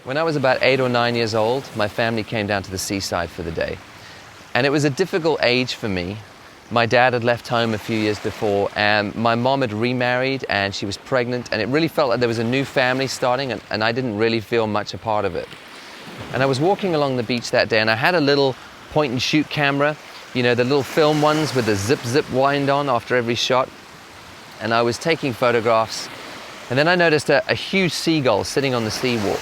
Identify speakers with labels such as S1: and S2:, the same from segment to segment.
S1: When I was about 8 or 9 years old, my family came down to the seaside for the day. And it was a difficult age for me. My dad had left home a few years before, and my mom had remarried and she was pregnant, and it really felt like there was a new family starting, and I didn't really feel much a part of it. And I was walking along the beach that day, and I had a little point and shoot camera, you know, the little film ones with the zip wind on after every shot. And I was taking photographs, and then I noticed a huge seagull sitting on the seawall.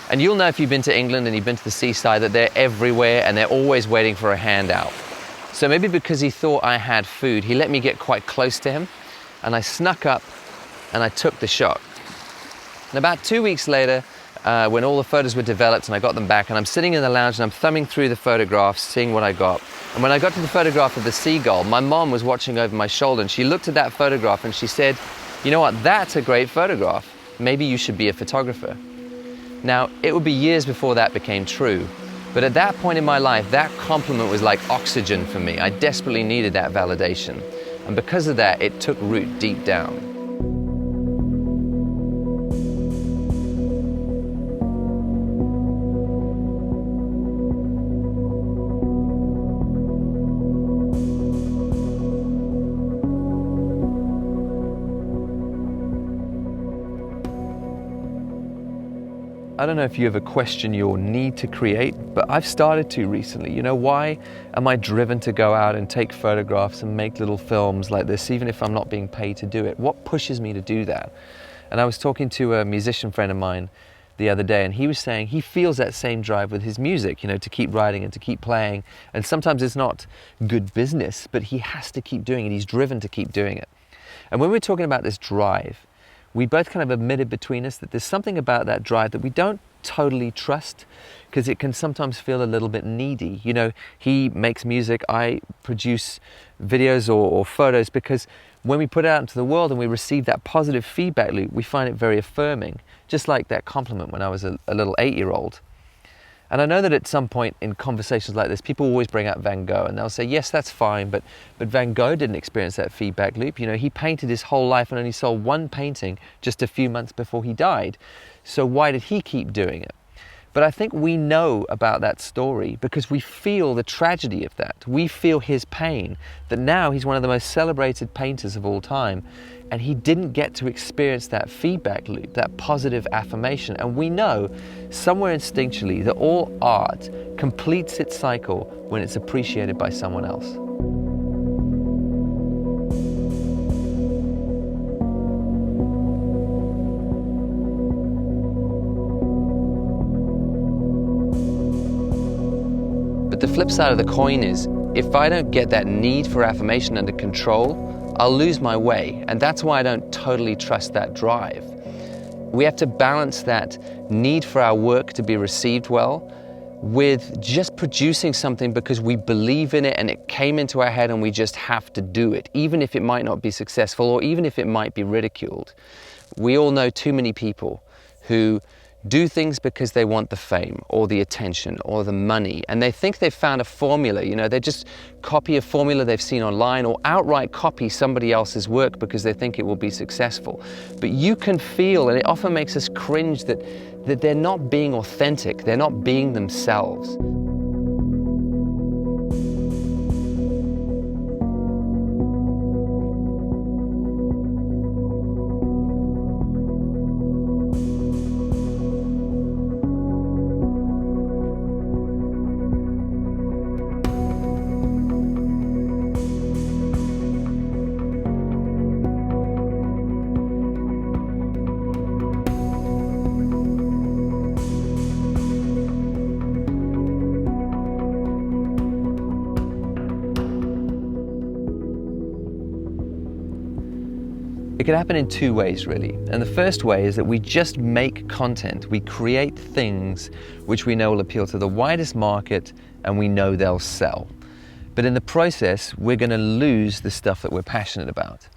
S1: And you'll know if you've been to England and you've been to the seaside that they're everywhere and they're always waiting for a handout. So maybe because he thought I had food, he let me get quite close to him, and I snuck up and I took the shot. And about 2 weeks later, when all the photos were developed and I got them back, and I'm sitting in the lounge and I'm thumbing through the photographs, seeing what I got. And when I got to the photograph of the seagull, my mom was watching over my shoulder, and she looked at that photograph and she said, "You know what, that's a great photograph. Maybe you should be a photographer." Now, it would be years before that became true, but at that point in my life, that compliment was like oxygen for me. I desperately needed that validation. And because of that, it took root deep down. I don't know if you ever question your need to create, but I've started to recently. You know, why am I driven to go out and take photographs and make little films like this, even if I'm not being paid to do it? What pushes me to do that? And I was talking to a musician friend of mine the other day, and he was saying he feels that same drive with his music, you know, to keep writing and to keep playing. And sometimes it's not good business, but he has to keep doing it. He's driven to keep doing it. And when we're talking about this drive, we both kind of admitted between us that there's something about that drive that we don't totally trust, because it can sometimes feel a little bit needy. You know, he makes music, I produce videos or photos, because when we put it out into the world and we receive that positive feedback loop, we find it very affirming, just like that compliment when I was a little 8-year-old. And I know that at some point in conversations like this, people always bring up Van Gogh, and they'll say, yes, that's fine, but Van Gogh didn't experience that feedback loop. You know, he painted his whole life and only sold one painting just a few months before he died. So why did he keep doing it? But I think we know about that story because we feel the tragedy of that. We feel his pain, that now he's one of the most celebrated painters of all time, and he didn't get to experience that feedback loop, that positive affirmation. And we know somewhere instinctually that all art completes its cycle when it's appreciated by someone else. But the flip side of the coin is, if I don't get that need for affirmation under control, I'll lose my way, and that's why I don't totally trust that drive. We have to balance that need for our work to be received well with just producing something because we believe in it and it came into our head and we just have to do it, even if it might not be successful or even if it might be ridiculed. We all know too many people who do things because they want the fame or the attention or the money, and they think they've found a formula. You know, they just copy a formula they've seen online or outright copy somebody else's work because they think it will be successful. But you can feel, and it often makes us cringe, that they're not being authentic, they're not being themselves. It can happen in two ways, really. And the first way is that we just make content. We create things which we know will appeal to the widest market and we know they'll sell. But in the process, we're going to lose the stuff that we're passionate about.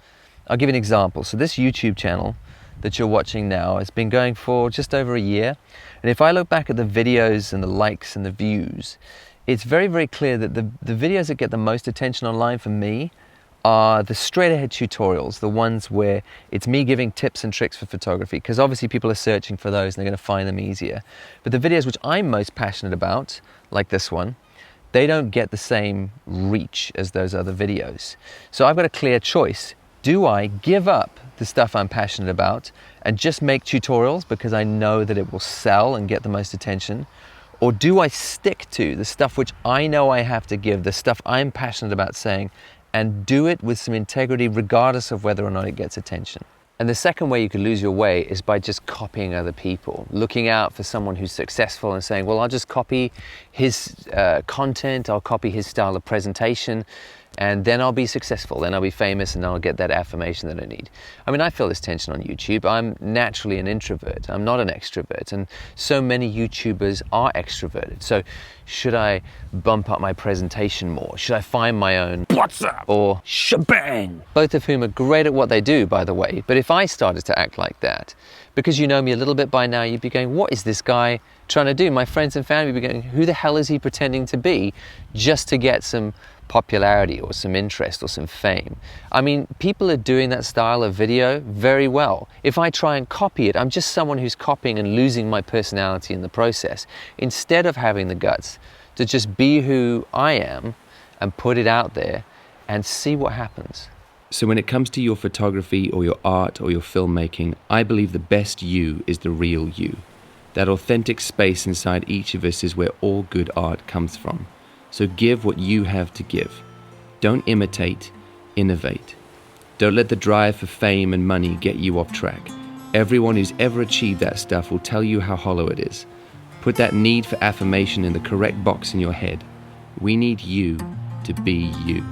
S1: I'll give you an example. So this YouTube channel that you're watching now has been going for just over a year. And if I look back at the videos and the likes and the views, it's very, very clear that the videos that get the most attention online for me are the straight ahead tutorials, the ones where it's me giving tips and tricks for photography, because obviously people are searching for those and they're going to find them easier. But the videos which I'm most passionate about, like this one, they don't get the same reach as those other videos. So I've got a clear choice. Do I give up the stuff I'm passionate about and just make tutorials because I know that it will sell and get the most attention? Or do I stick to the stuff which I know I have to give, the stuff I'm passionate about saying, and do it with some integrity regardless of whether or not it gets attention? And the second way you could lose your way is by just copying other people, looking out for someone who's successful and saying, well, I'll just copy his content, I'll copy his style of presentation, and then I'll be successful, then I'll be famous, and then I'll get that affirmation that I need. I mean, I feel this tension on YouTube. I'm naturally an introvert. I'm not an extrovert, and so many YouTubers are extroverted. So should I bump up my presentation more? Should I find my own what's up or shebang? Both of whom are great at what they do, by the way. But if I started to act like that, because you know me a little bit by now, you'd be going, what is this guy trying to do? My friends and family would be going, who the hell is he pretending to be just to get some popularity or some interest or some fame? I mean, people are doing that style of video very well. If I try and copy it, I'm just someone who's copying and losing my personality in the process, instead of having the guts to just be who I am and put it out there and see what happens. So when it comes to your photography or your art or your filmmaking, I believe the best you is the real you. That authentic space inside each of us is where all good art comes from. So give what you have to give. Don't imitate, innovate. Don't let the drive for fame and money get you off track. Everyone who's ever achieved that stuff will tell you how hollow it is. Put that need for affirmation in the correct box in your head. We need you to be you.